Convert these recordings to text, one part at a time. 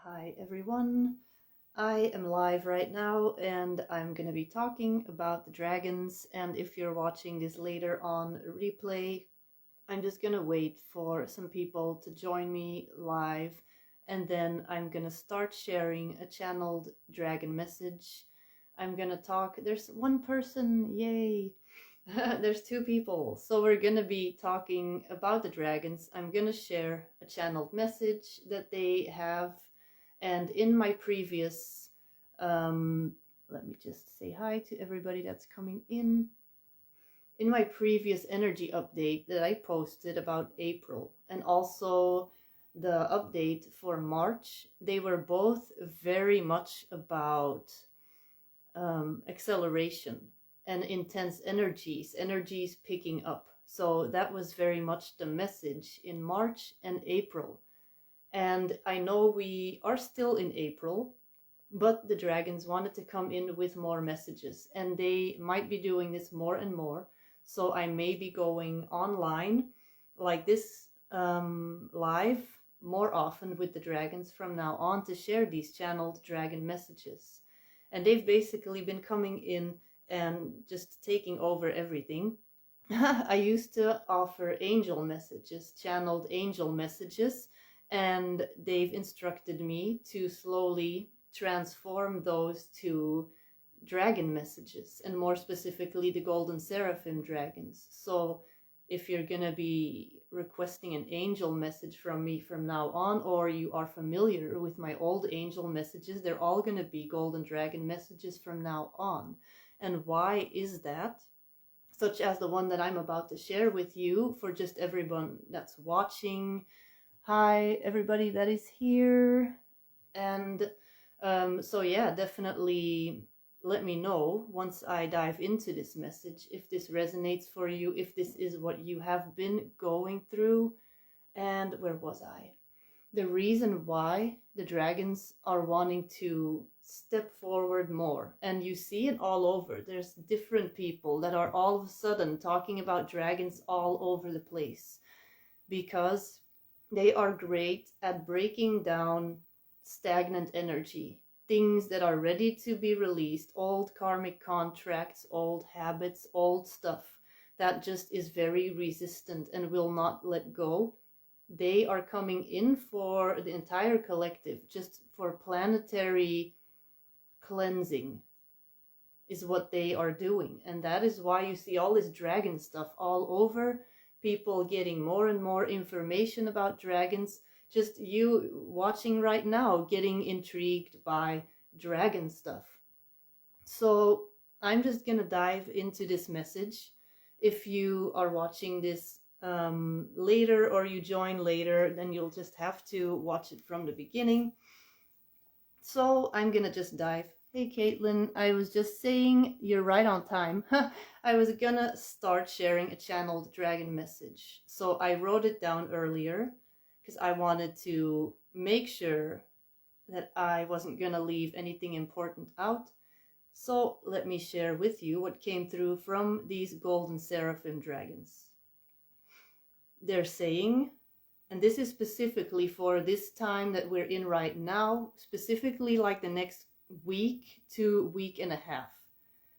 Hi everyone, I am live right now and I'm going to be talking about the dragons, and if you're watching this later on replay, I'm just going to wait for some people to join me live, and then I'm going to start sharing a channeled dragon message. I'm going to talk, there's one person, yay! There's two people, so we're going to be talking about the dragons. I'm going to share a channeled message that they have. And in my previous, let me just say hi to everybody that's coming in. In my previous energy update that I posted about April, and also the update for March, they were both very much about acceleration and intense energies picking up. So that was very much the message in March and April. And I know we are still in April, but the dragons wanted to come in with more messages, and they might be doing this more and more. So I may be going online like this live more often with the dragons from now on to share these channeled dragon messages. And they've basically been coming in and just taking over everything. I used to offer angel messages, channeled angel messages, and they've instructed me to slowly transform those to dragon messages, and more specifically the golden seraphim dragons. So if you're gonna be requesting an angel message from me from now on, or you are familiar with my old angel messages, they're all gonna be golden dragon messages from now on. And why is that? Such as the one that I'm about to share with you, for just everyone that's watching. Hi everybody that is here. And so yeah, definitely let me know once I dive into this message if this resonates for you, if this is what you have been going through. And where was I? The reason why the dragons are wanting to step forward more, and you see it all over. There's different people that are all of a sudden talking about dragons all over the place, because they are great at breaking down stagnant energy, things that are ready to be released, old karmic contracts, old habits, old stuff that just is very resistant and will not let go. They are coming in for the entire collective, just for planetary cleansing is what they are doing. And that is why you see all this dragon stuff all over. People getting more and more information about dragons. Just you watching right now getting intrigued by dragon stuff. So I'm just gonna dive into this message. If you are watching this later, or you join later, then you'll just have to watch it from the beginning. So I'm gonna just dive. Hey Caitlin, I was just saying you're right on time. I was gonna start sharing a channeled dragon message. So I wrote it down earlier because I wanted to make sure that I wasn't gonna leave anything important out. So let me share with you what came through from these golden seraphim dragons. They're saying, and this is specifically for this time that we're in right now, specifically like the next week to week and a half,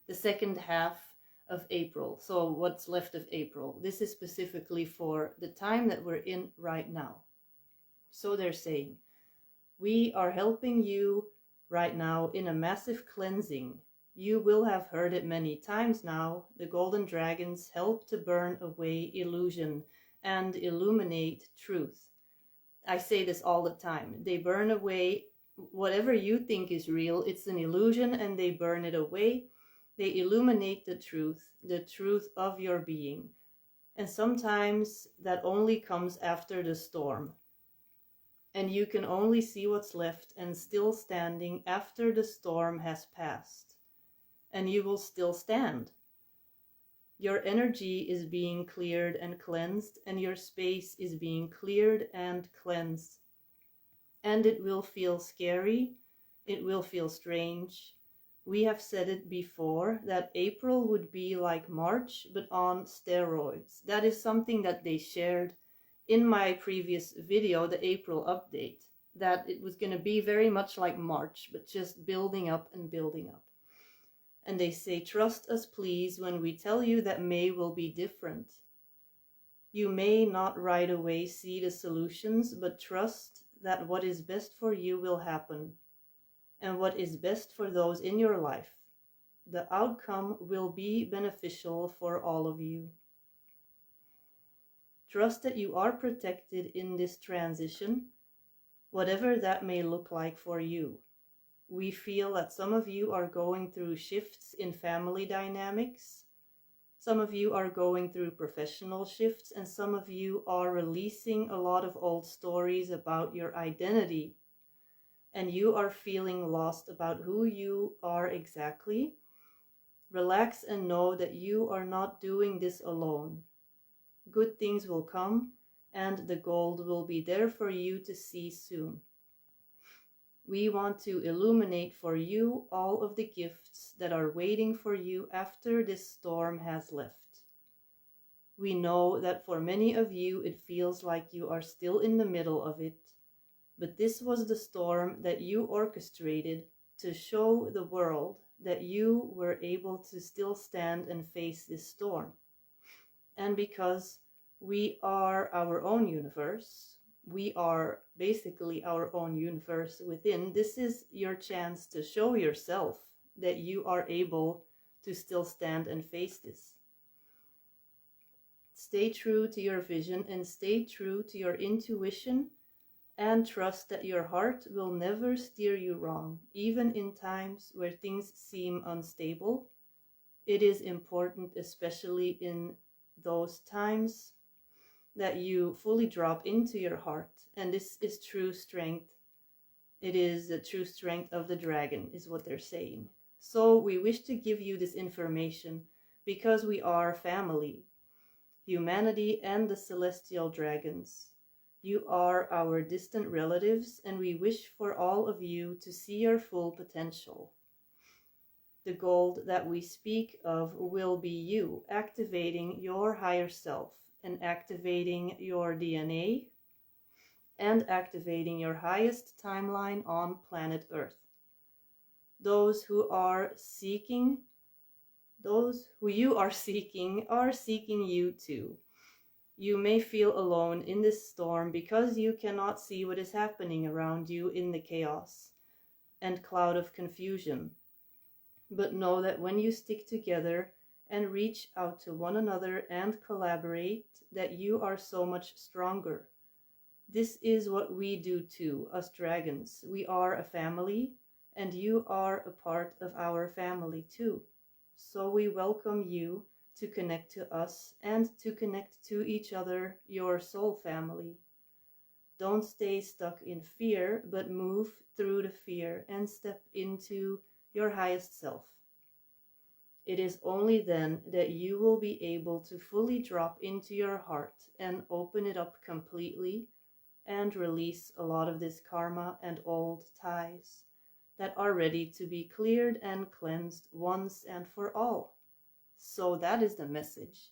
the second half of April. So what's left of April. This is specifically for the time that we're in right now. So they're saying, we are helping you right now in a massive cleansing. You will have heard it many times now. The golden dragons help to burn away illusion and illuminate truth. I say this all the time. They burn away whatever you think is real. It's an illusion, and they burn it away. They illuminate the truth of your being. And sometimes that only comes after the storm. And you can only see what's left and still standing after the storm has passed. And you will still stand. Your energy is being cleared and cleansed, and your space is being cleared and cleansed. And it will feel scary, it will feel strange. We have said it before that April would be like March, but on steroids. That is something that they shared in my previous video, the April update. that it was going to be very much like March, but just building up and building up. And they say, trust us, please, when we tell you that May will be different. You may not right away see the solutions, but trust that what is best for you will happen, and what is best for those in your life. The outcome will be beneficial for all of you. Trust that you are protected in this transition, whatever that may look like for you. We feel that some of you are going through shifts in family dynamics. Some of you are going through professional shifts, and some of you are releasing a lot of old stories about your identity. And you are feeling lost about who you are exactly. Relax and know that you are not doing this alone. Good things will come, and the gold will be there for you to see soon. We want to illuminate for you all of the gifts that are waiting for you after this storm has left. We know that for many of you it feels like you are still in the middle of it, but this was the storm that you orchestrated to show the world that you were able to still stand and face this storm. And because we are our own universe, we are basically our own universe within, this is your chance to show yourself that you are able to still stand and face this. Stay true to your vision and stay true to your intuition, and trust that your heart will never steer you wrong, even in times where things seem unstable. It is important, especially in those times, that you fully drop into your heart, and this is true strength. It is the true strength of the dragon, is what they're saying. So we wish to give you this information because we are family, humanity and the celestial dragons. You are our distant relatives, and we wish for all of you to see your full potential. The gold that we speak of will be you activating your higher self, and activating your DNA, and activating your highest timeline on planet Earth. Those who you are seeking are seeking you too. You may feel alone in this storm because you cannot see what is happening around you in the chaos and cloud of confusion. But know that when you stick together and reach out to one another and collaborate, that you are so much stronger. This is what we do too, us dragons. We are a family, and you are a part of our family too. So we welcome you to connect to us and to connect to each other, your soul family. Don't stay stuck in fear, but move through the fear and step into your highest self. It is only then that you will be able to fully drop into your heart and open it up completely and release a lot of this karma and old ties that are ready to be cleared and cleansed once and for all. So that is the message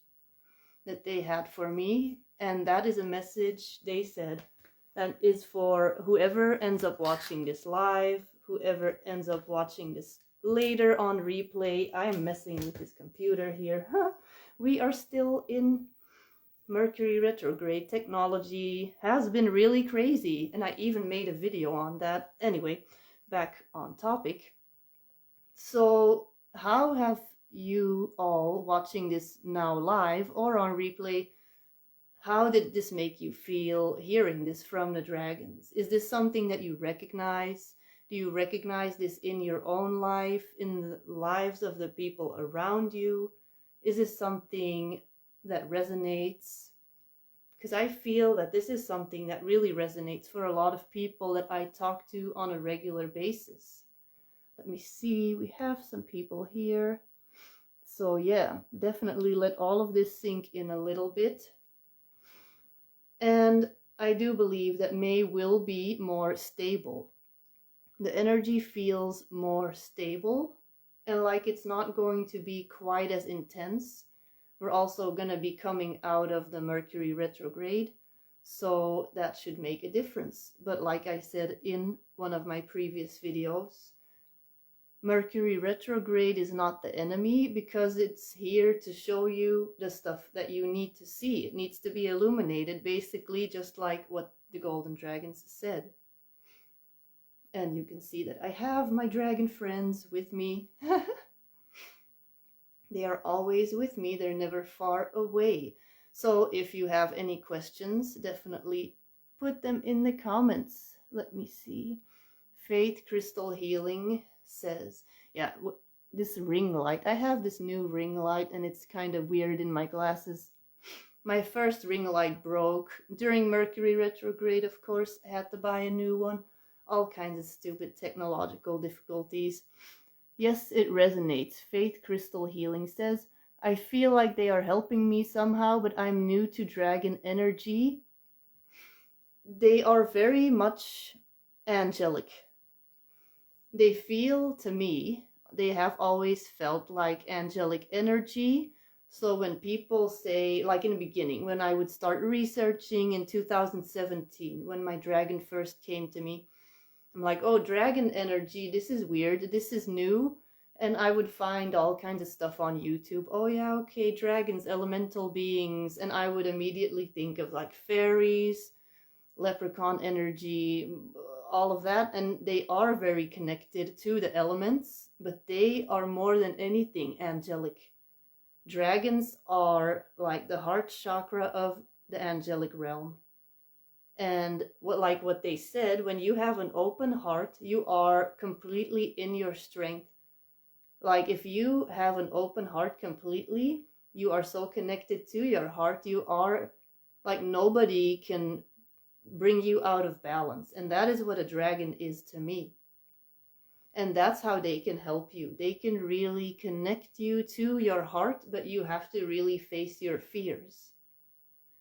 that they had for me, and that is a message, they said, that is for whoever ends up watching this live, whoever ends up watching this later on replay. I'm messing with this computer here. We are still in Mercury retrograde. Technology has been really crazy, and I even made a video on that. Anyway, back on topic. So how have you all watching this now live or on replay, how did this make you feel hearing this from the dragons? Is this something that you recognize? Do you recognize this in your own life, in the lives of the people around you? Is this something that resonates? Because I feel that this is something that really resonates for a lot of people that I talk to on a regular basis. Let me see, we have some people here. So yeah, definitely let all of this sink in a little bit. And I do believe that May will be more stable. The energy feels more stable, and like it's not going to be quite as intense. We're also going to be coming out of the Mercury retrograde. So that should make a difference. But like I said in one of my previous videos, Mercury retrograde is not the enemy, because it's here to show you the stuff that you need to see. It needs to be illuminated, basically, just like what the golden dragons said. And you can see that I have my dragon friends with me. They are always with me. They're never far away. So if you have any questions, definitely put them in the comments. Let me see. 𝗶𝘃𝗃 says, yeah, this ring light. I have this new ring light and it's kind of weird in my glasses. My first ring light broke during Mercury retrograde, of course. I had to buy a new one. All kinds of stupid technological difficulties. Yes, it resonates. 𝗶𝘃𝗃 says, I feel like they are helping me somehow, but I'm new to dragon energy. They are very much angelic. They feel, to me, they have always felt like angelic energy. So when people say, like in the beginning, when I would start researching in 2017, when my dragon first came to me, I'm like, oh, dragon energy, this is weird, this is new. And I would find all kinds of stuff on YouTube. Oh yeah, okay, dragons, elemental beings. And I would immediately think of like fairies, leprechaun energy, all of that. And they are very connected to the elements, but they are more than anything angelic. Dragons are like the heart chakra of the angelic realm. And what they said, when you have an open heart, you are completely in your strength. Like if you have an open heart completely, you are so connected to your heart, you are like nobody can bring you out of balance. And that is what a dragon is to me. And that's how they can help you. They can really connect you to your heart, but you have to really face your fears.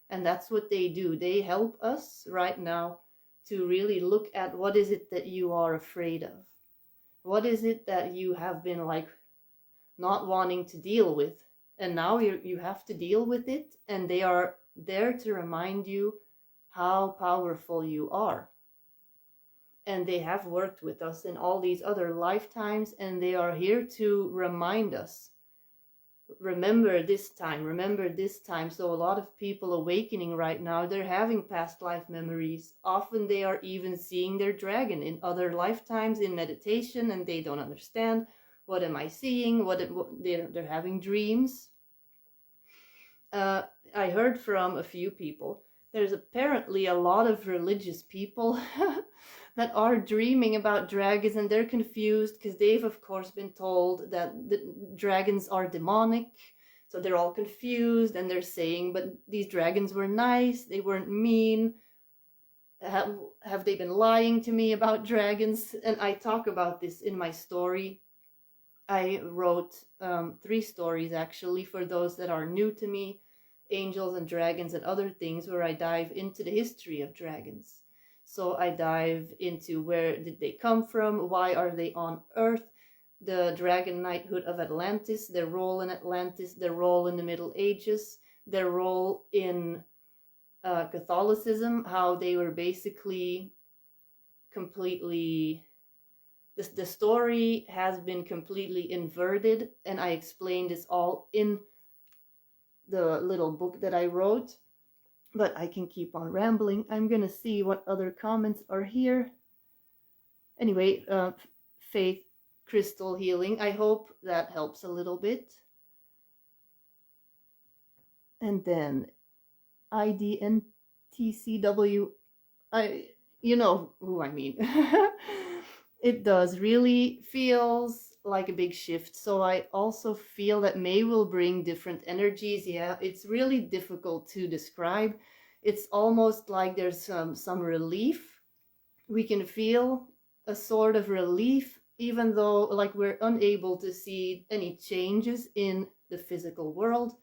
And that's what they do. They help us right now to really look at what is it that you are afraid of. What is it that you have been like not wanting to deal with? And now you have to deal with it. And they are there to remind you how powerful you are. And they have worked with us in all these other lifetimes. And they are here to remind us. Remember this time, remember this time. So a lot of people awakening right now, they're having past life memories. Often they are even seeing their dragon in other lifetimes in meditation, and they don't understand, what am I seeing? They're having dreams. I heard from a few people, there's apparently a lot of religious people that are dreaming about dragons, and they're confused because they've of course been told that the dragons are demonic. So they're all confused and they're saying, but these dragons were nice, they weren't mean. Have they been lying to me about dragons? And I talk about this in my story. I wrote 3 stories actually for those that are new to me, Angels and Dragons and Other Things, where I dive into the history of dragons. So I dive into where did they come from, why are they on Earth, the dragon knighthood of Atlantis, their role in Atlantis, their role in the Middle Ages, their role in Catholicism, how they were basically completely, the story has been completely inverted, and I explained this all in the little book that I wrote. But I can keep on rambling. I'm gonna see what other comments are here. Anyway, 𝗶𝘃𝗃, I hope that helps a little bit. And then 𝗐𝗃𝗃𝗃, you know who I mean. It does really feels like a big shift. So I also feel that May will bring different energies. Yeah, it's really difficult to describe. It's almost like there's some relief. We can feel a sort of relief, even though like we're unable to see any changes in the physical world.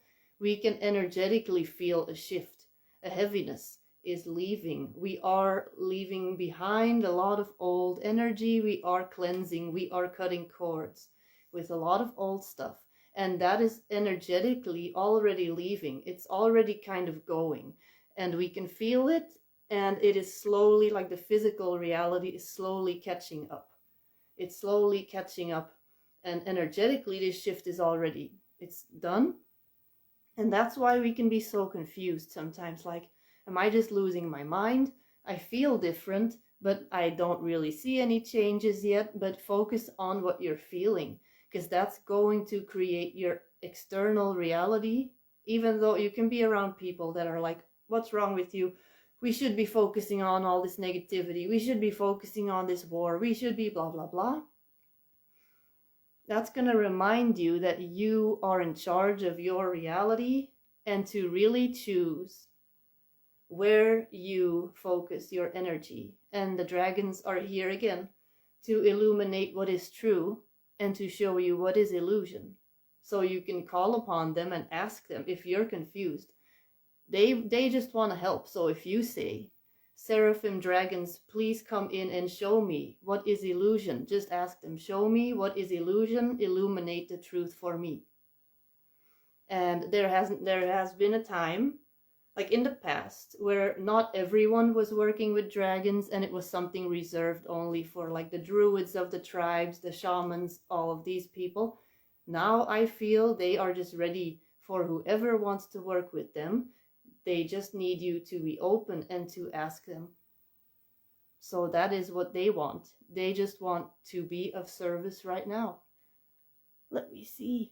We can energetically feel a shift, a heaviness is leaving. We are leaving behind a lot of old energy. We are cleansing, we are cutting cords with a lot of old stuff. And that is energetically already leaving. It's already kind of going. and we can feel it, and it is slowly, like the physical reality is slowly catching up. It's slowly catching up, and energetically this shift is already, it's done. And that's why we can be so confused sometimes, like, am I just losing my mind? I feel different, but I don't really see any changes yet. But focus on what you're feeling, because that's going to create your external reality. Even though you can be around people that are like, what's wrong with you? We should be focusing on all this negativity. We should be focusing on this war. We should be blah, blah, blah. That's going to remind you that you are in charge of your reality, and to really choose where you focus your energy. And the dragons are here again to illuminate what is true and to show you what is illusion. So you can call upon them and ask them if you're confused. They just want to help. So if you say, Seraphim dragons, please come in and show me what is illusion. Just ask them, show me what is illusion, illuminate the truth for me. And there has been a time, like in the past, where not everyone was working with dragons, and it was something reserved only for like the druids of the tribes, the shamans, all of these people. Now I feel they are just ready for whoever wants to work with them. They just need you to be open and to ask them. So that is what they want. They just want to be of service right now. Let me see.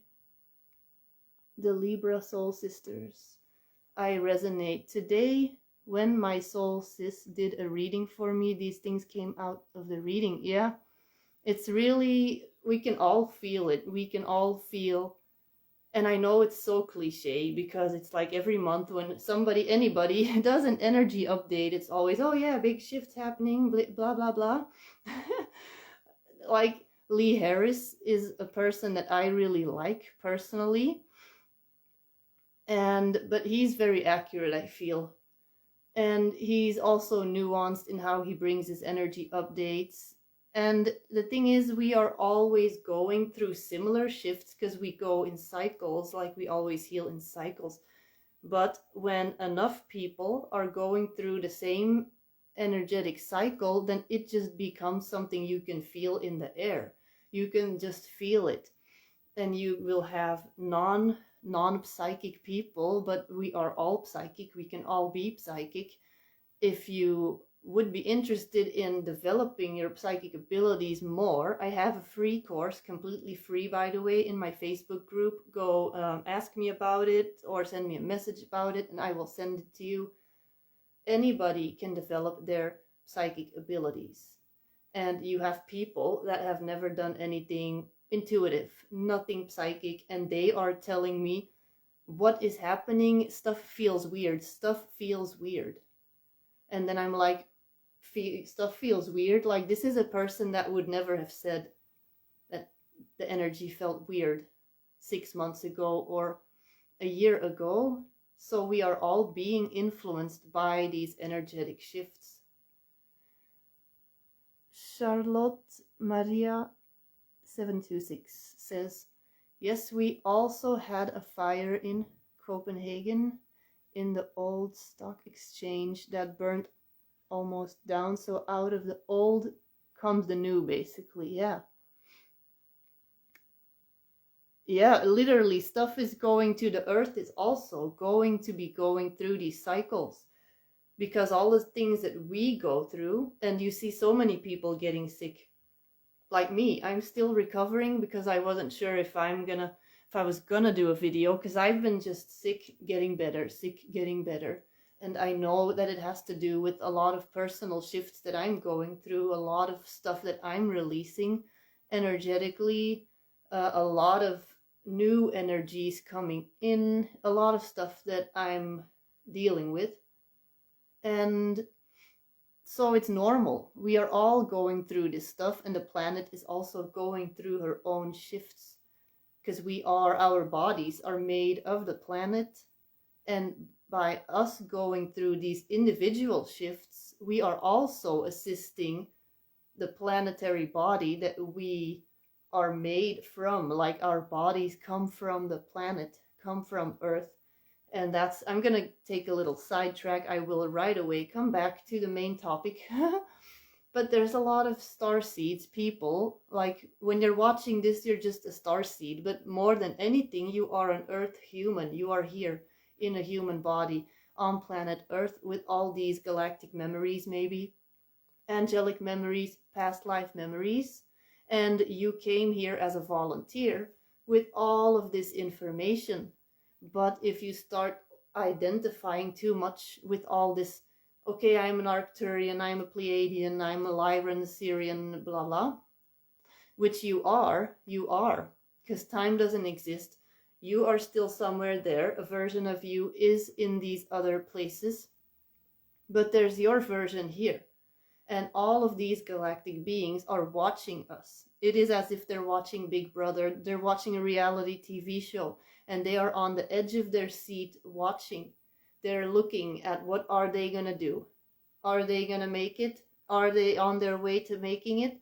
The Libra soul sisters. I resonate. Today, when my soul sis did a reading for me, these things came out of the reading. Yeah, it's really, we can all feel it. We can all feel. And I know it's so cliche, because it's like every month when anybody does an energy update, it's always, oh yeah, big shifts happening, blah, blah, blah. Like Lee Harris is a person that I really like personally. But he's very accurate, I feel. And he's also nuanced in how he brings his energy updates. And the thing is, we are always going through similar shifts because we go in cycles, like we always heal in cycles. But when enough people are going through the same energetic cycle, then it just becomes something you can feel in the air. You can just feel it. And you will have non-psychic people, but we are all psychic. We can all be psychic. If you would be interested in developing your psychic abilities more, I have a free course, completely free by the way, in my Facebook group. Go ask me about it or send me a message about it and I will send it to you. Anybody can develop their psychic abilities. And you have people that have never done anything intuitive, nothing psychic, and they are telling me what is happening. Stuff feels weird. And then I'm like, stuff feels weird. Like, this is a person that would never have said that the energy felt weird 6 months ago or a year ago. So we are all being influenced by these energetic shifts. Charlotte Maria 726 says, yes, we also had a fire in Copenhagen in the old stock exchange that burned almost down. So out of the old comes the new, basically. Yeah, literally stuff is going to the earth is also going to be going through these cycles, because all the things that we go through, and you see so many people getting sick. Like me, I'm still recovering because I wasn't sure if I was gonna do a video, because I've been just sick getting better. And I know that it has to do with a lot of personal shifts that I'm going through, a lot of stuff that I'm releasing energetically, a lot of new energies coming in, a lot of stuff that I'm dealing with. And so it's normal. We are all going through this stuff, and the planet is also going through her own shifts, because our bodies are made of the planet, and by us going through these individual shifts, we are also assisting the planetary body that we are made from. Like, our bodies come from the planet, come from Earth, And that's, I'm gonna take a little sidetrack. I will right away come back to the main topic. But there's a lot of star seeds people, like when you're watching this, you're just a star seed, but more than anything, you are an earth human. You are here in a human body on planet Earth with all these galactic memories, maybe angelic memories, past life memories, and you came here as a volunteer with all of this information. But if you start identifying too much with all this, okay, I'm an Arcturian, I'm a Pleiadian, I'm a Lyran, Syrian, blah, blah, which you are, because time doesn't exist. You are still somewhere there. A version of you is in these other places, but there's your version here. And all of these galactic beings are watching us. It is as if they're watching Big Brother. They're watching a reality TV show, and they are on the edge of their seat watching. They're looking at what are they going to do? Are they going to make it? Are they on their way to making it?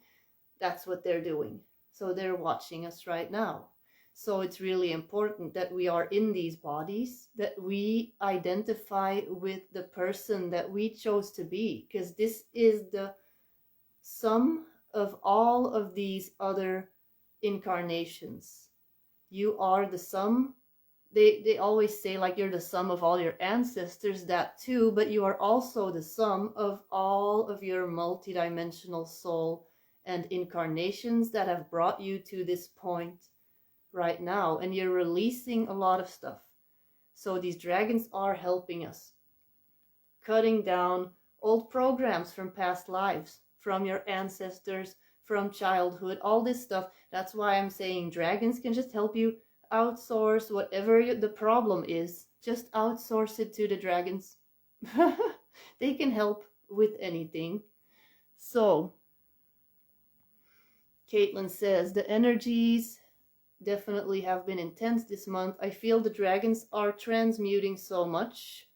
That's what they're doing. So they're watching us right now. So it's really important that we are in these bodies, that we identify with the person that we chose to be, because this is the sum of all of these other incarnations. You are the sum. They always say like you're the sum of all your ancestors, that too, but you are also the sum of all of your multidimensional soul and incarnations that have brought you to this point right now, and you're releasing a lot of stuff. So these dragons are helping us, cutting down old programs from past lives, from your ancestors, from childhood, all this stuff. That's why I'm saying dragons can just help you outsource whatever the problem is. Just outsource it to the dragons. They can help with anything. So Caitlin says the energies definitely have been intense this month. I feel the dragons are transmuting so much.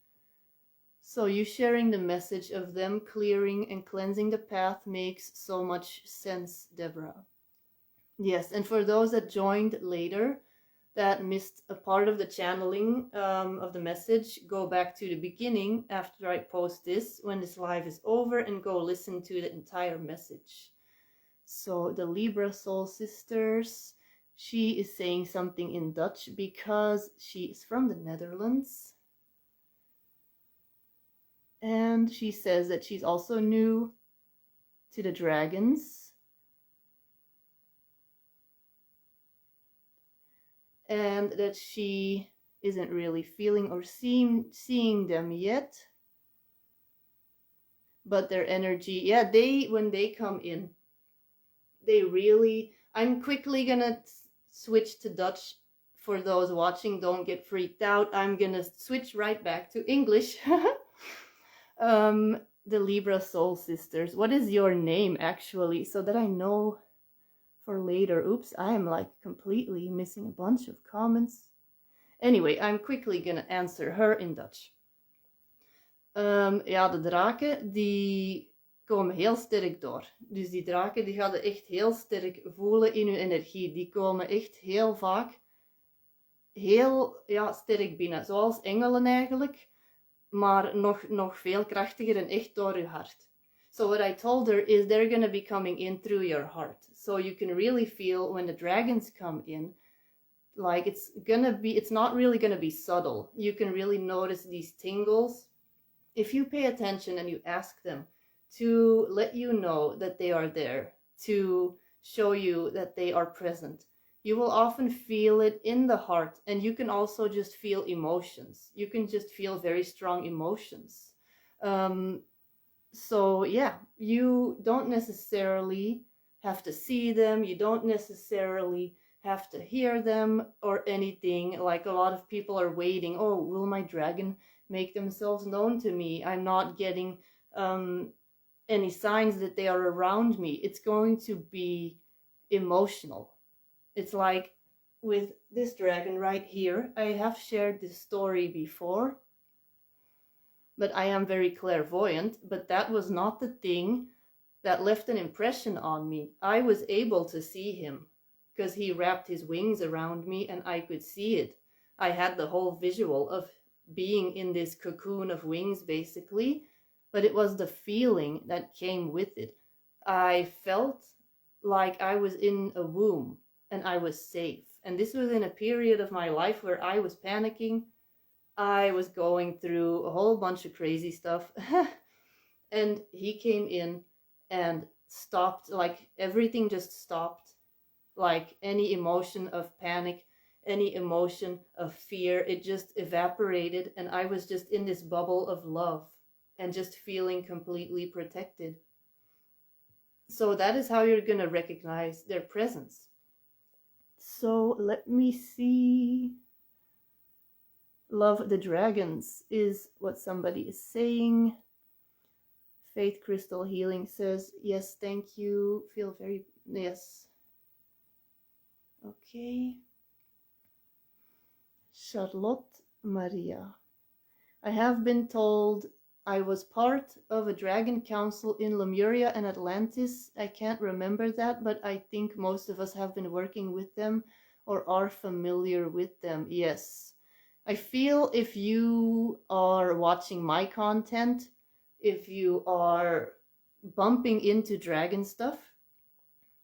So you sharing the message of them clearing and cleansing the path makes so much sense, Deborah. Yes, and for those that joined later, that missed a part of the channeling of the message, go back to the beginning after I post this, when this live is over, and go listen to the entire message. So the Libra Soul Sisters, she is saying something in Dutch because she is from the Netherlands. And she says that she's also new to the dragons. And that she isn't really feeling or seeing them yet. But their energy, yeah, when they come in, they really, I'm quickly gonna switch to Dutch for those watching. Don't get freaked out. I'm gonna switch right back to English. The Libra Soul Sisters, what is your name actually, so that I know for later. Oops, I am like completely missing a bunch of comments. Anyway, I'm quickly gonna answer her in Dutch. Ja, de draken die komen heel sterk door. Dus die draken die gaan echt heel sterk voelen in hun energie. Die komen echt heel vaak heel sterk binnen. Zoals engelen eigenlijk, maar nog veel krachtiger en echt door je hart. So what I told her is they're going to be coming in through your heart. So you can really feel when the dragons come in, like it's not really going to be subtle. You can really notice these tingles. If you pay attention and you ask them to let you know that they are there, to show you that they are present, you will often feel it in the heart. And you can also just feel emotions. You can just feel very strong emotions. So yeah, you don't necessarily have to see them. You don't necessarily have to hear them or anything. Like a lot of people are waiting. Oh, will my dragon make themselves known to me? I'm not getting any signs that they are around me. It's going to be emotional. It's like with this dragon right here. I have shared this story before. But I am very clairvoyant, but that was not the thing that left an impression on me. I was able to see him because he wrapped his wings around me and I could see it. I had the whole visual of being in this cocoon of wings, basically, but it was the feeling that came with it. I felt like I was in a womb and I was safe. And this was in a period of my life where I was panicking. I was going through a whole bunch of crazy stuff. And he came in and stopped, like everything just stopped. Like any emotion of panic, any emotion of fear, it just evaporated. And I was just in this bubble of love and just feeling completely protected. So that is how you're going to recognize their presence. So let me see. Love the dragons is what somebody is saying. Faith Crystal Healing says, yes, thank you. Feel very, yes. Okay. Charlotte Maria. I have been told I was part of a dragon council in Lemuria and Atlantis. I can't remember that, but I think most of us have been working with them or are familiar with them. Yes. I feel if you are watching my content, if you are bumping into dragon stuff,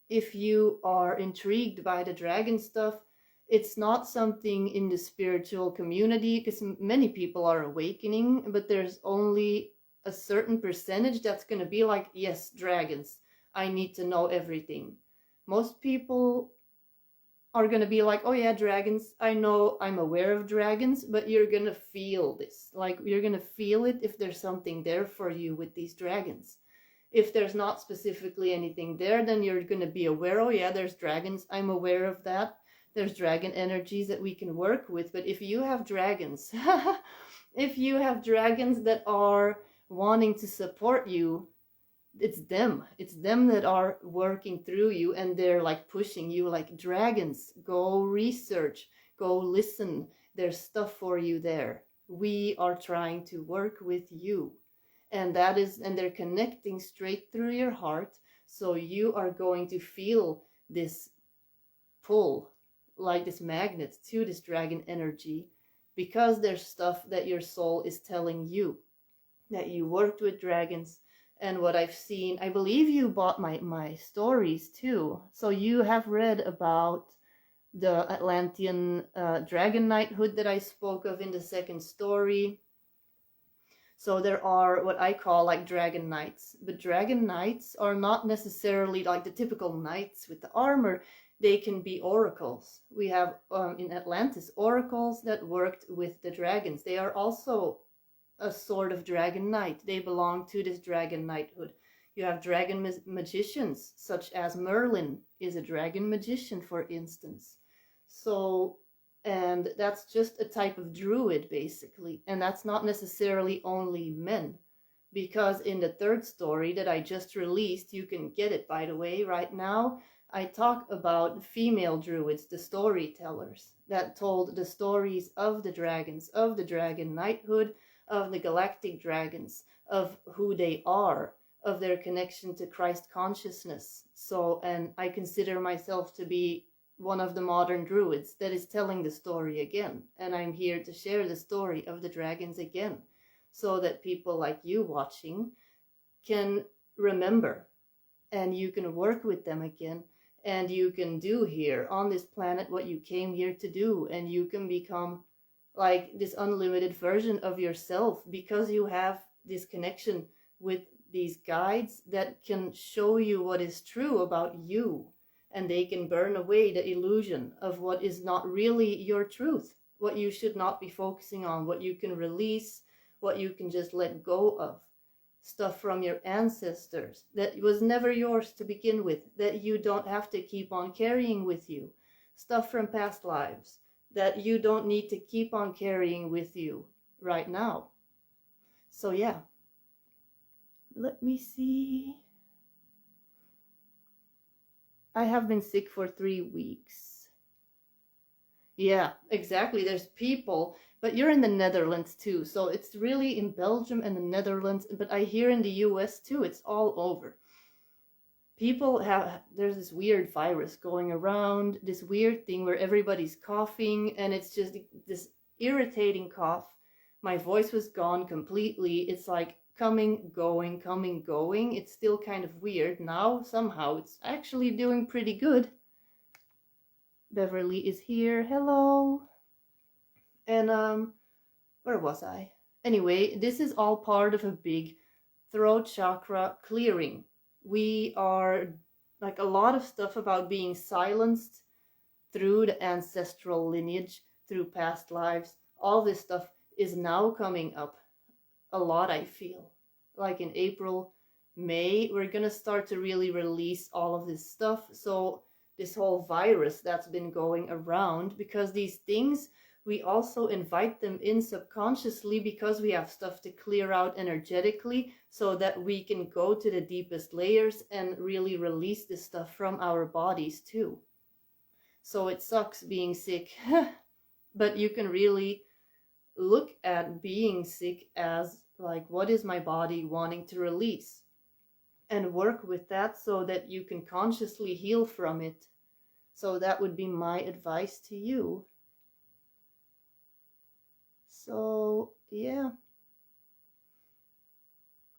if you are intrigued by the dragon stuff, it's not something in the spiritual community, because many people are awakening, but there's only a certain percentage that's going to be like, yes, dragons, I need to know everything. Most people are going to be like, oh yeah, dragons, I know, I'm aware of dragons, but you're going to feel this. Like, you're going to feel it if there's something there for you with these dragons. If there's not specifically anything there, then you're going to be aware, oh yeah, there's dragons, I'm aware of that. There's dragon energies that we can work with. But if you have dragons, if you have dragons that are wanting to support you, it's them that are working through you, and they're like pushing you like, dragons, go research, go listen, there's stuff for you there. We are trying to work with you. And they're connecting straight through your heart. So you are going to feel this pull, like this magnet to this dragon energy, because there's stuff that your soul is telling you, that you worked with dragons. And what I've seen, I believe you bought my stories too. So you have read about the Atlantean dragon knighthood that I spoke of in the second story. So there are what I call like dragon knights, but dragon knights are not necessarily like the typical knights with the armor. They can be oracles. We have in Atlantis oracles that worked with the dragons. They are also a sort of dragon knight. They belong to this dragon knighthood. You have dragon magicians, such as Merlin is a dragon magician, for instance. So, and that's just a type of druid, basically. And that's not necessarily only men, because in the third story that I just released, you can get it, by the way, right now, I talk about female druids, the storytellers, that told the stories of the dragons, of the dragon knighthood, of the galactic dragons, of who they are, of their connection to Christ consciousness. So, and I consider myself to be one of the modern druids that is telling the story again. And I'm here to share the story of the dragons again, so that people like you watching can remember, and you can work with them again, and you can do here on this planet what you came here to do, and you can become like this unlimited version of yourself, because you have this connection with these guides that can show you what is true about you, and they can burn away the illusion of what is not really your truth, what you should not be focusing on, what you can release, what you can just let go of, stuff from your ancestors that was never yours to begin with, that you don't have to keep on carrying with you, stuff from past lives that you don't need to keep on carrying with you right now. So yeah, let me see. I have been sick for 3 weeks. Yeah, exactly. There's people, but you're in the Netherlands too. So it's really in Belgium and the Netherlands, but I hear in the US too, it's all over. People have, there's this weird virus going around, this weird thing where everybody's coughing, and it's just this irritating cough. My voice was gone completely. It's like coming, going, coming, going. It's still kind of weird. Now, somehow, it's actually doing pretty good. Beverly is here. Hello. And, where was I? Anyway, this is all part of a big throat chakra clearing. We are, like, a lot of stuff about being silenced through the ancestral lineage, through past lives. All this stuff is now coming up a lot, I feel. Like in April, May, we're gonna start to really release all of this stuff. So this whole virus that's been going around, because these things, we also invite them in subconsciously because we have stuff to clear out energetically so that we can go to the deepest layers and really release this stuff from our bodies too. So it sucks being sick, but you can really look at being sick as like, what is my body wanting to release? And work with that so that you can consciously heal from it. So that would be my advice to you. So, yeah.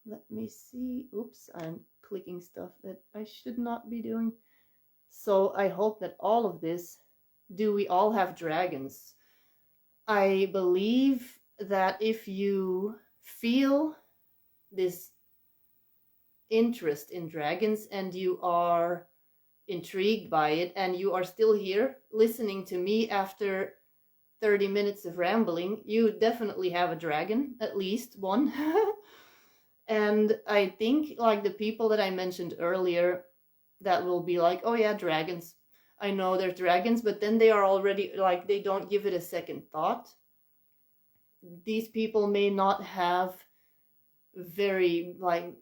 Let me see. Oops, I'm clicking stuff that I should not be doing. So I hope that all of this, do we all have dragons? I believe that if you feel this interest in dragons and you are intrigued by it and you are still here listening to me after 30 minutes of rambling, you definitely have a dragon, at least one. And I think like the people that I mentioned earlier that will be like, oh yeah, dragons. I know they're dragons, but then they are already like, they don't give it a second thought. These people may not have very like,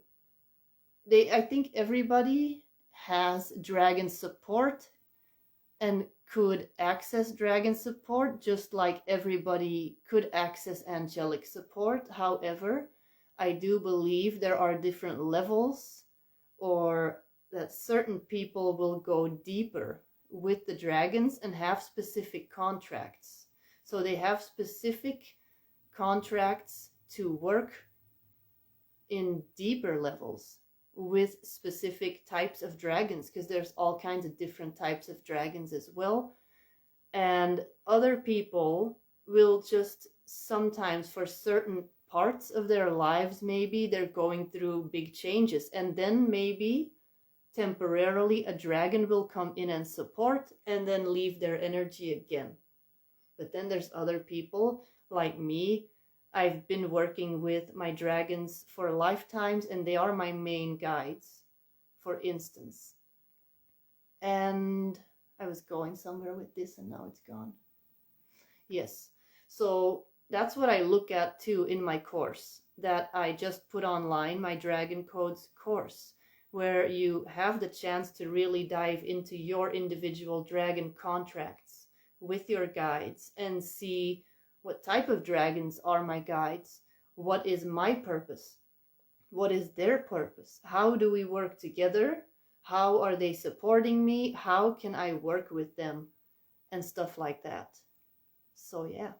I think everybody has dragon support and could access dragon support just like everybody could access angelic support. However, I do believe there are different levels, or that certain people will go deeper with the dragons and have specific contracts. So they have specific contracts to work in deeper levels with specific types of dragons, because there's all kinds of different types of dragons as well. And other people will just sometimes, for certain parts of their lives, maybe they're going through big changes, and then maybe temporarily a dragon will come in and support and then leave their energy again. But then there's other people like me. I've been working with my dragons for lifetimes and they are my main guides, for instance. And I was going somewhere with this and now it's gone. Yes, so that's what I look at too in my course that I just put online, my Dragon Codes course, where you have the chance to really dive into your individual dragon contracts with your guides and see what type of dragons are my guides, what is my purpose, what is their purpose, how do we work together, how are they supporting me, how can I work with them, and stuff like that. So yeah.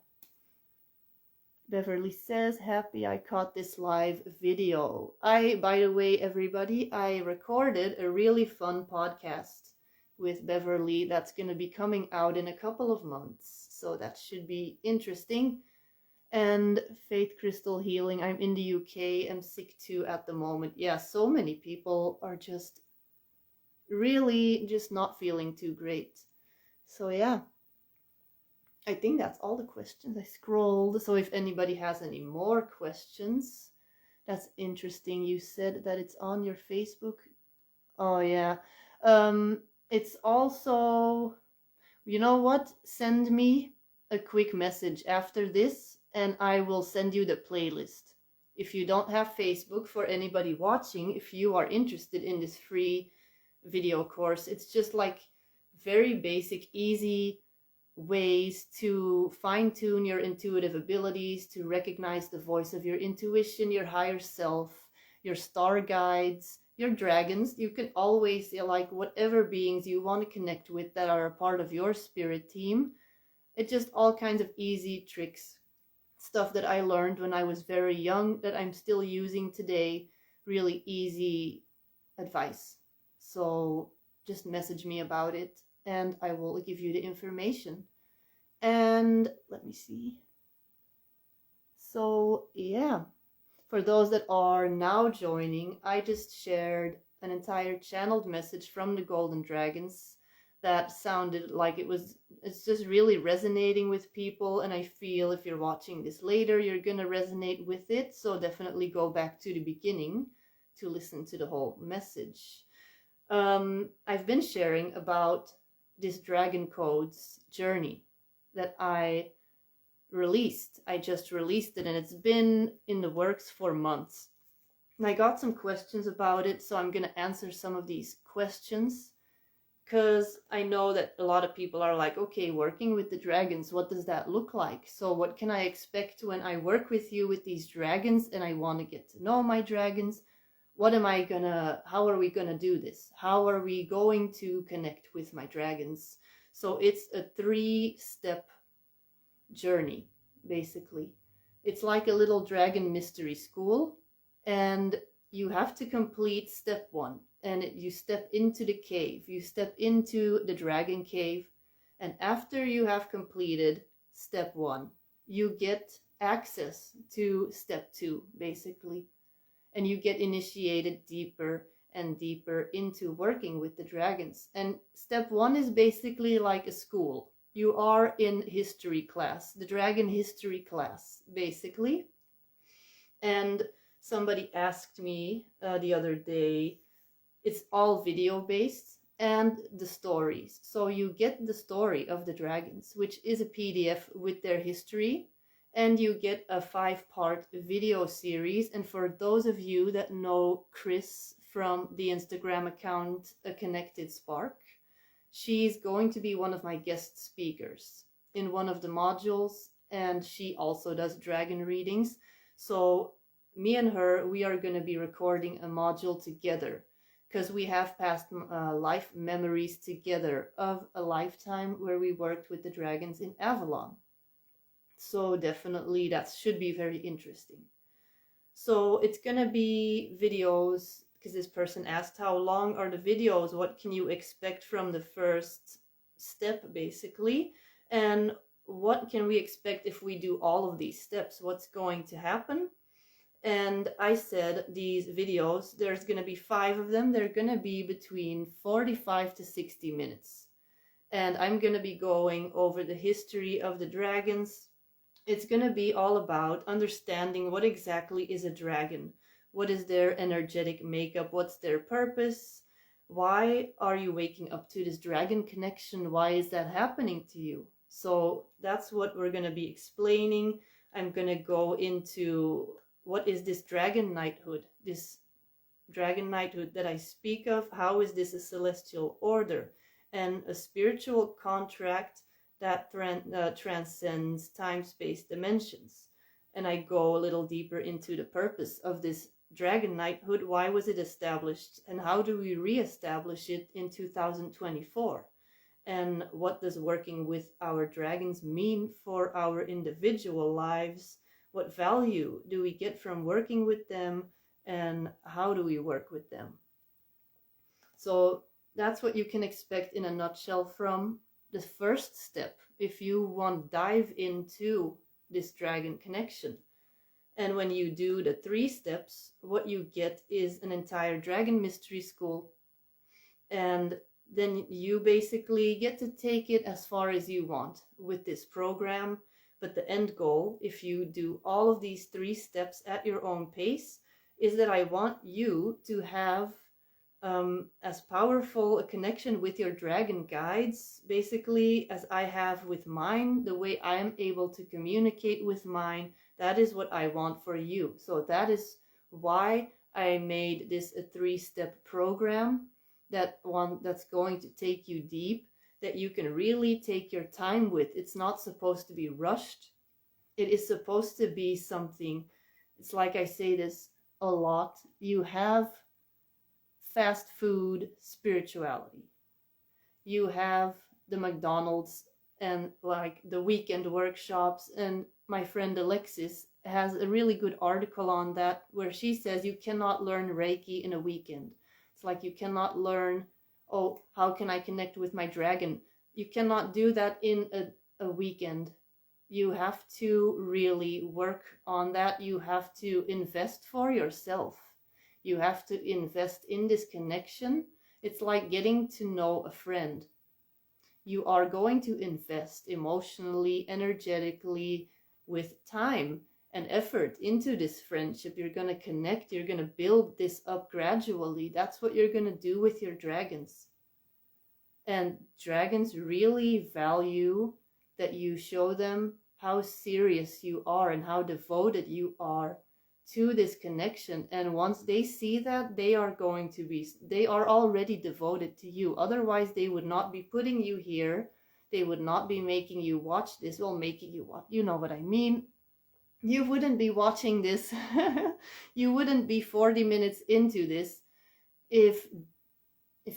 Beverly says, happy I caught this live video. By the way, everybody, I recorded a really fun podcast with Beverly that's going to be coming out in a couple of months. So that should be interesting. And Faith Crystal Healing, I'm in the UK. I'm sick too at the moment. Yeah, so many people are just really just not feeling too great. So yeah. I think that's all the questions. I scrolled. So if anybody has any more questions, that's interesting. You said that it's on your Facebook. Oh yeah. It's also, you know what? Send me a quick message after this and I will send you the playlist. If you don't have Facebook, for anybody watching, if you are interested in this free video course, it's just like very basic, easy ways to fine-tune your intuitive abilities, to recognize the voice of your intuition, your higher self, your star guides, your dragons. You can always, like, whatever beings you want to connect with that are a part of your spirit team. It's just all kinds of easy tricks stuff that I learned when I was very young that I'm still using today. Really easy advice. So just message me about it and I will give you the information. And let me see. So yeah, for those that are now joining, I just shared an entire channeled message from the Golden Dragons that sounded like it's just really resonating with people, and I feel if you're watching this later, you're gonna resonate with it. So definitely go back to the beginning to listen to the whole message. I've been sharing about this Dragon Codes journey that I just released it, and it's been in the works for months. And I got some questions about it, so I'm going to answer some of these questions, because I know that a lot of people are like, okay, working with the dragons, what does that look like? So what can I expect when I work with you with these dragons and I want to get to know my dragons? How are we gonna do this? How are we going to connect with my dragons? So it's a 3-step journey, basically. It's like a little dragon mystery school, and you have to complete step 1. And you step into the cave, you step into the dragon cave, and after you have completed step 1, you get access to step 2, basically. And you get initiated deeper and deeper into working with the dragons. And step 1 is basically like a school. You are in history class, the dragon history class, basically. And somebody asked me the other day, it's all video based, and the stories. So you get the story of the dragons, which is a PDF with their history, and you get a 5-part video series. And for those of you that know Chris from the Instagram account A Connected Spark, she's going to be one of my guest speakers in one of the modules, and she also does dragon readings. So me and her, we are going to be recording a module together, because we have past life memories together of a lifetime where we worked with the dragons in Avalon. So definitely that should be very interesting. So it's going to be videos, because this person asked how long are the videos, what can you expect from the first step, basically, and what can we expect if we do all of these steps, what's going to happen. And I said these videos, there's going to be 5 of them. They're going to be between 45 to 60 minutes. And I'm going to be going over the history of the dragons. It's going to be all about understanding what exactly is a dragon. What is their energetic makeup? What's their purpose? Why are you waking up to this dragon connection? Why is that happening to you? So that's what we're going to be explaining. I'm going to go into what is this dragon knighthood? This dragon knighthood that I speak of, how is this a celestial order and a spiritual contract that transcends time-space dimensions? And I go a little deeper into the purpose of this dragon knighthood. Why was it established, and how do we re-establish it in 2024? And what does working with our dragons mean for our individual lives? What value do we get from working with them, and how do we work with them? So that's what you can expect in a nutshell from the first step, if you want to dive into this dragon connection. And when you do the 3 steps, what you get is an entire dragon mystery school. And then you basically get to take it as far as you want with this program. But the end goal, if you do all of these 3 steps at your own pace, is that I want you to have as powerful a connection with your dragon guides, basically, as I have with mine. The way I am able to communicate with mine, that is what I want for you. So that is why I made this a 3-step program, that's going to take you deep, that you can really take your time with. It's not supposed to be rushed. It is supposed to be something, it's like I say this a lot, you have fast food spirituality. You have the McDonald's and like the weekend workshops. And my friend Alexis has a really good article on that, where she says you cannot learn Reiki in a weekend. It's like you cannot learn, oh, how can I connect with my dragon? You cannot do that in a weekend. You have to really work on that. You have to invest for yourself. You have to invest in this connection. It's like getting to know a friend. You are going to invest emotionally, energetically, with time and effort into this friendship. You're going to connect. You're going to build this up gradually. That's what you're going to do with your dragons. And dragons really value that you show them how serious you are and how devoted you are to this connection. And once they see that, they are already devoted to you. Otherwise, they would not be putting you here. They would not be making you watch this. Well, making you watch, you know what I mean. You wouldn't be watching this. You wouldn't be 40 minutes into this if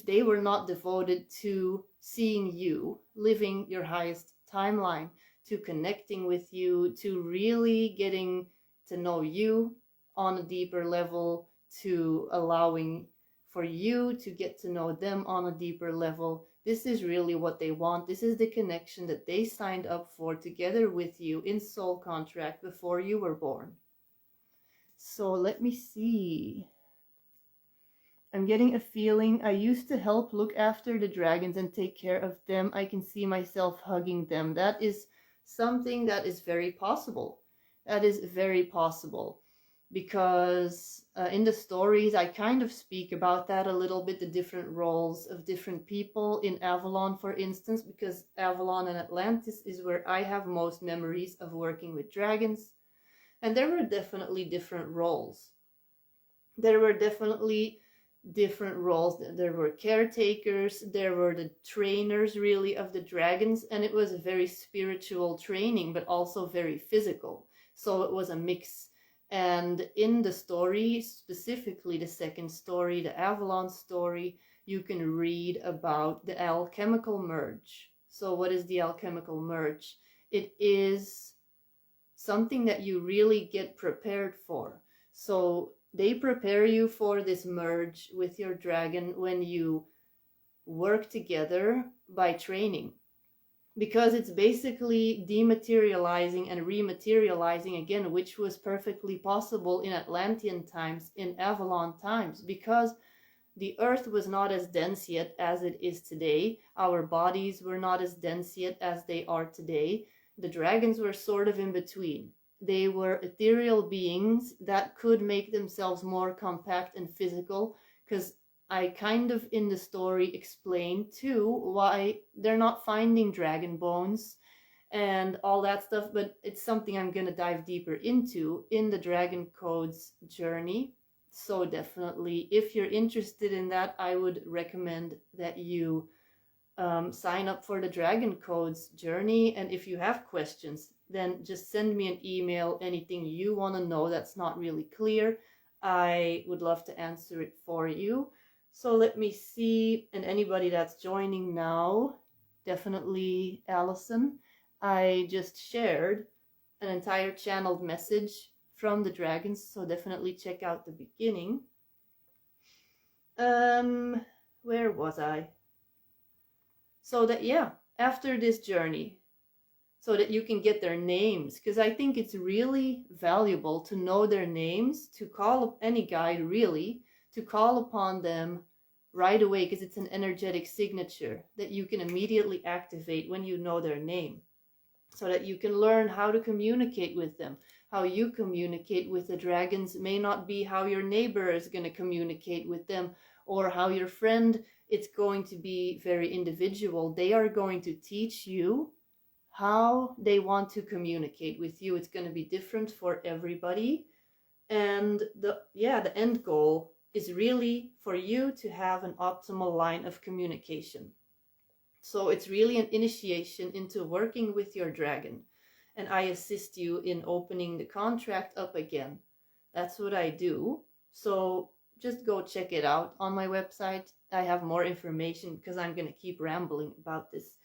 they were not devoted to seeing you, living your highest timeline, to connecting with you, to really getting to know you on a deeper level, to allowing for you to get to know them on a deeper level. This is really what they want. This is the connection that they signed up for together with you in soul contract before you were born. So let me see. I'm getting a feeling I used to help look after the dragons and take care of them. I can see myself hugging them. That is something that is very possible. That is very possible, because in the stories I kind of speak about that a little bit, the different roles of different people in Avalon, for instance, because Avalon and Atlantis is where I have most memories of working with dragons. And there were definitely different roles. There were definitely different roles. There were caretakers, there were the trainers really of the dragons, and it was a very spiritual training, but also very physical. So it was a mix. And in the story, specifically the second story, the Avalon story, you can read about the alchemical merge. So what is the alchemical merge? It is something that you really get prepared for. So they prepare you for this merge with your dragon when you work together by training, because it's basically dematerializing and rematerializing again, which was perfectly possible in Atlantean times, in Avalon times, because the earth was not as dense yet as it is today. Our bodies were not as dense yet as they are today. The dragons were sort of in between. They were ethereal beings that could make themselves more compact and physical, because I kind of in the story explain too why they're not finding dragon bones and all that stuff, but it's something I'm going to dive deeper into in the Dragon Codes journey. So definitely, if you're interested in that, I would recommend that you sign up for the Dragon Codes journey. And if you have questions, then just send me an email, anything you want to know that's not really clear. I would love to answer it for you. So let me see, and anybody that's joining now, definitely Allison, I just shared an entire channeled message from the dragons, so definitely check out the beginning. Where was I? So that, yeah, after this journey, so that you can get their names, because I think it's really valuable to know their names, to call up any guide really, to call upon them right away, because it's an energetic signature that you can immediately activate when you know their name, so that you can learn how to communicate with them. How you communicate with the dragons may not be how your neighbor is going to communicate with them, or how your friend, it's going to be very individual. They are going to teach you how they want to communicate with you. It's going to be different for everybody. And the end goal is really for you to have an optimal line of communication. So it's really an initiation into working with your dragon. And I assist you in opening the contract up again. That's what I do. So just go check it out on my website. I have more information because I'm going to keep rambling about this.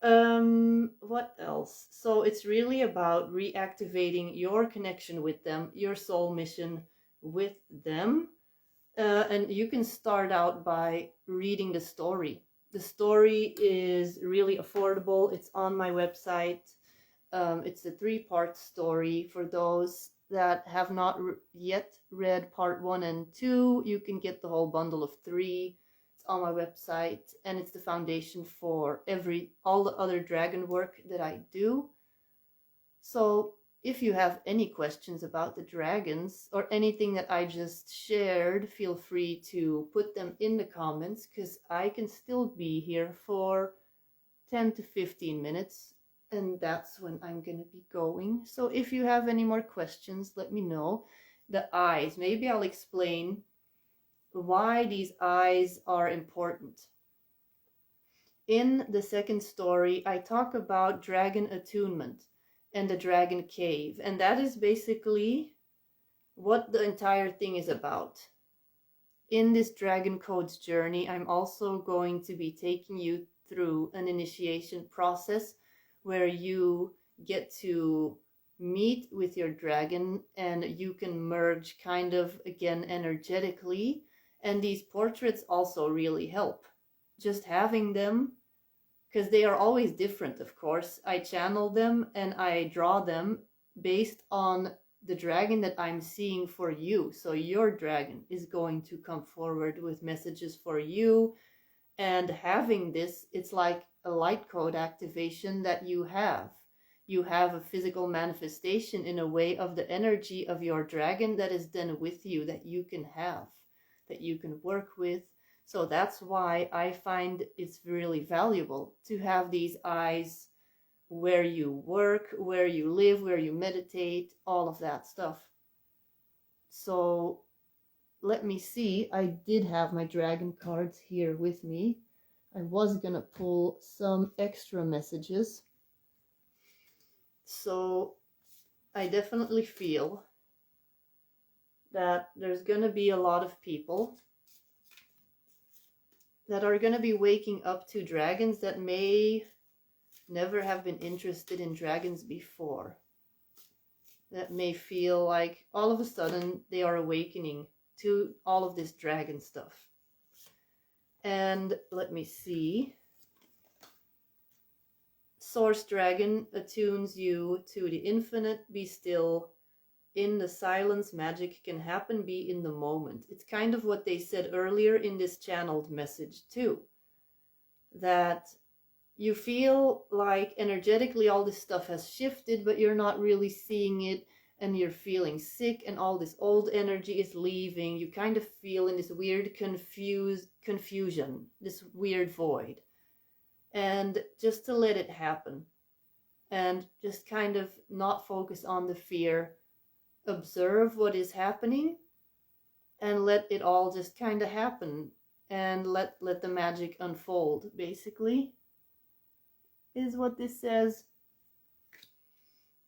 What else? So it's really about reactivating your connection with them, your soul mission with them. And you can start out by reading the story. The story is really affordable. It's on my website. It's a 3-part story. For those that have not yet read part 1 and 2, you can get the whole bundle of 3. It's on my website, and it's the foundation for all the other dragon work that I do. So if you have any questions about the dragons or anything that I just shared, feel free to put them in the comments, because I can still be here for 10 to 15 minutes, and that's when I'm going to be going. So if you have any more questions, let me know. The eyes, maybe I'll explain why these eyes are important. In the second story, I talk about dragon attunement and the dragon cave, and that is basically what the entire thing is about. In this dragon codes journey, I'm also going to be taking you through an initiation process where you get to meet with your dragon and you can merge kind of again energetically. And these portraits also really help. Just having them, because they are always different, of course. I channel them and I draw them based on the dragon that I'm seeing for you. So your dragon is going to come forward with messages for you. And having this, it's like a light code activation that you have. You have a physical manifestation in a way of the energy of your dragon that is then with you, that you can have, that you can work with. So that's why I find it's really valuable to have these eyes where you work, where you live, where you meditate, all of that stuff. So let me see. I did have my dragon cards here with me. I was gonna pull some extra messages. So I definitely feel that there's gonna be a lot of people that are going to be waking up to dragons that may never have been interested in dragons before. That may feel like all of a sudden they are awakening to all of this dragon stuff. And let me see. Source Dragon attunes you to the infinite. Be still. In the silence, magic can happen. Be in the moment. It's kind of what they said earlier in this channeled message too. That you feel like energetically all this stuff has shifted, but you're not really seeing it, and you're feeling sick, and all this old energy is leaving. You kind of feel in this weird confusion, this weird void. And just to let it happen. And just kind of not focus on the fear. Observe what is happening and let it all just kind of happen, and let the magic unfold, basically, is what this says.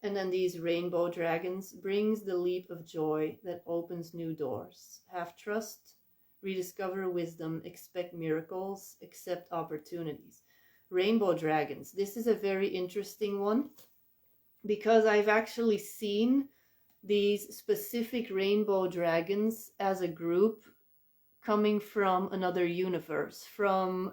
And then these rainbow dragons brings the leap of joy that opens new doors. Have trust, rediscover wisdom, expect miracles, accept opportunities. Rainbow dragons, this is a very interesting one, because I've actually seen these specific rainbow dragons as a group coming from another universe, from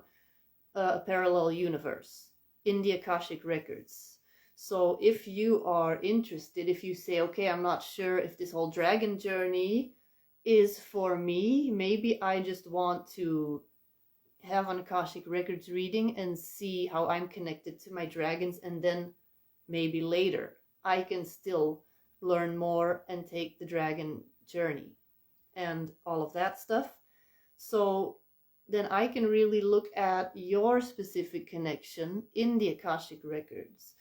a parallel universe, in the Akashic records. So if you are interested, if you say, okay, I'm not sure if this whole dragon journey is for me, maybe I just want to have an Akashic records reading and see how I'm connected to my dragons, and then maybe later I can still learn more and take the dragon journey and all of that stuff. So then I can really look at your specific connection in the Akashic records,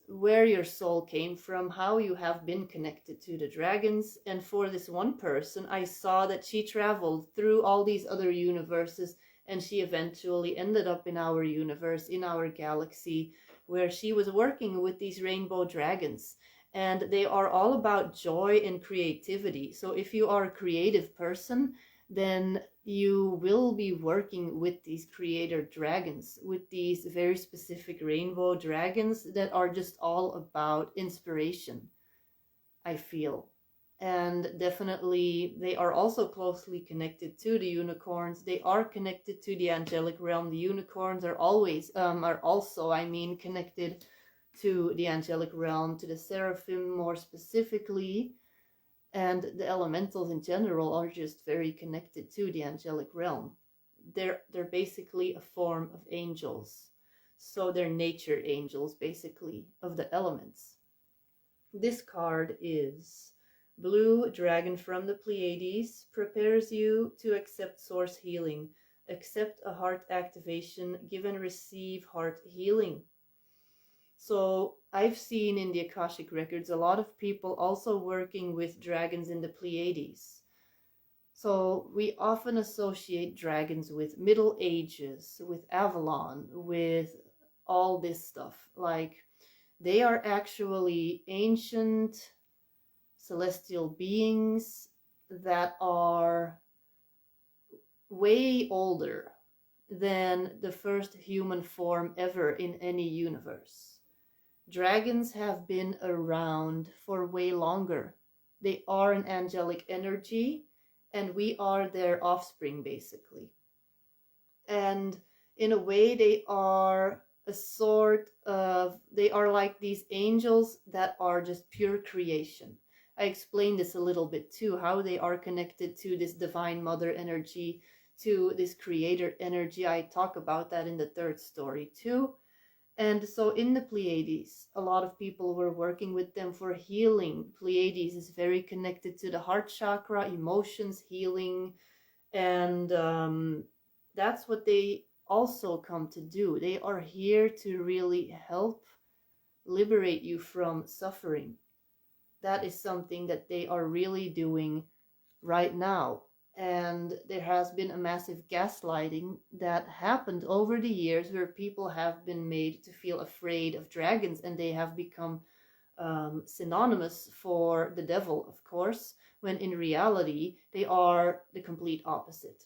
where your soul came from, how you have been connected to the dragons. And for this one person, I saw that she traveled through all these other universes, and she eventually ended up in our universe, in our galaxy, where she was working with these rainbow dragons. And they are all about joy and creativity. So if you are a creative person, then you will be working with these creator dragons, with these very specific rainbow dragons that are just all about inspiration, I feel. And definitely they are also closely connected to the unicorns. They are connected to the angelic realm. The unicorns are always are also, I mean, connected to the angelic realm, to the seraphim more specifically. And the elementals in general are just very connected to the angelic realm. They're basically a form of angels. So they're nature angels, basically, of the elements. This card is Blue Dragon from the Pleiades, prepares you to accept source healing, accept a heart activation, give and receive heart healing. So I've seen in the Akashic records a lot of people also working with dragons in the Pleiades. So we often associate dragons with Middle Ages, with Avalon, with all this stuff. Like, they are actually ancient celestial beings that are way older than the first human form ever in any universe. Dragons have been around for way longer. They are an angelic energy, and we are their offspring, basically. And in a way, they are a sort of, they are like these angels that are just pure creation. I explained this a little bit too, how they are connected to this divine mother energy, to this creator energy. I talk about that in the third story too. And so in the Pleiades, a lot of people were working with them for healing. Pleiades is very connected to the heart chakra, emotions, healing, and that's what they also come to do. They are here to really help liberate you from suffering. That is something that they are really doing right now. And there has been a massive gaslighting that happened over the years, where people have been made to feel afraid of dragons, and they have become synonymous for the devil, of course, when in reality they are the complete opposite.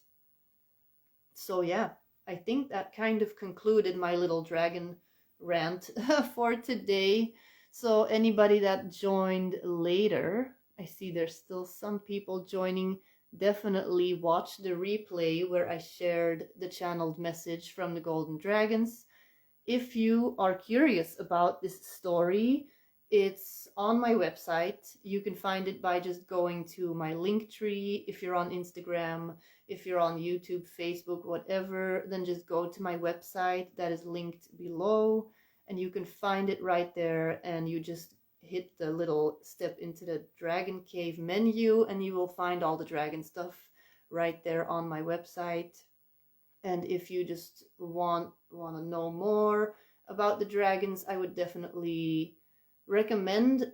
So yeah, I think that kind of concluded my little dragon rant for today. So anybody that joined later, I see there's still some people joining, definitely watch the replay where I shared the channeled message from the Golden Dragons. If you are curious about this story, it's on my website. You can find it by just going to my link tree. If you're on Instagram, if you're on YouTube, Facebook, whatever, then just go to my website that is linked below, and you can find it right there, and you just hit the little step into the Dragon Cave menu, and you will find all the dragon stuff right there on my website. And if you just want to know more about the dragons, I would definitely recommend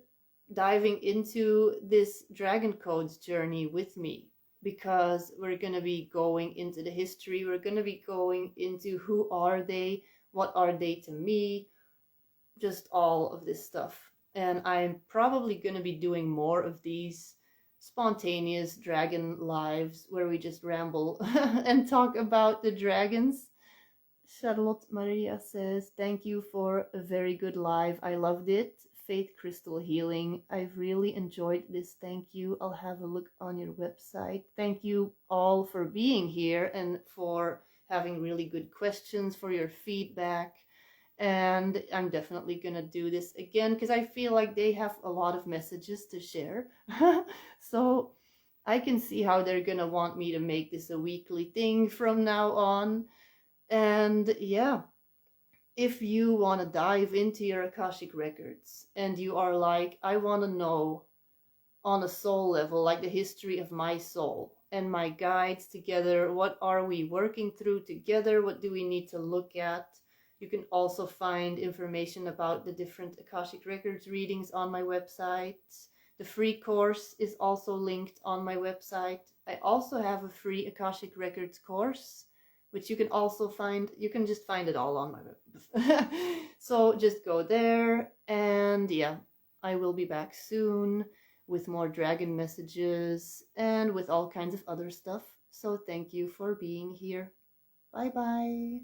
diving into this Dragon Codes journey with me, because we're going to be going into the history. We're going to be going into who are they, what are they to me, just all of this stuff. And I'm probably going to be doing more of these spontaneous dragon lives where we just ramble and talk about the dragons. Charlotte Maria says, thank you for a very good live. I loved it. Faith Crystal Healing. I've really enjoyed this. Thank you. I'll have a look on your website. Thank you all for being here and for having really good questions, for your feedback. And I'm definitely going to do this again, because I feel like they have a lot of messages to share. So I can see how they're going to want me to make this a weekly thing from now on. And yeah, if you want to dive into your Akashic records and you are like, I want to know on a soul level, like the history of my soul and my guides together, what are we working through together? What do we need to look at? You can also find information about the different Akashic Records readings on my website. The free course is also linked on my website. I also have a free Akashic Records course, which you can also find. You can just find it all on my website. So just go there, and yeah, I will be back soon with more dragon messages and with all kinds of other stuff. So thank you for being here. Bye bye.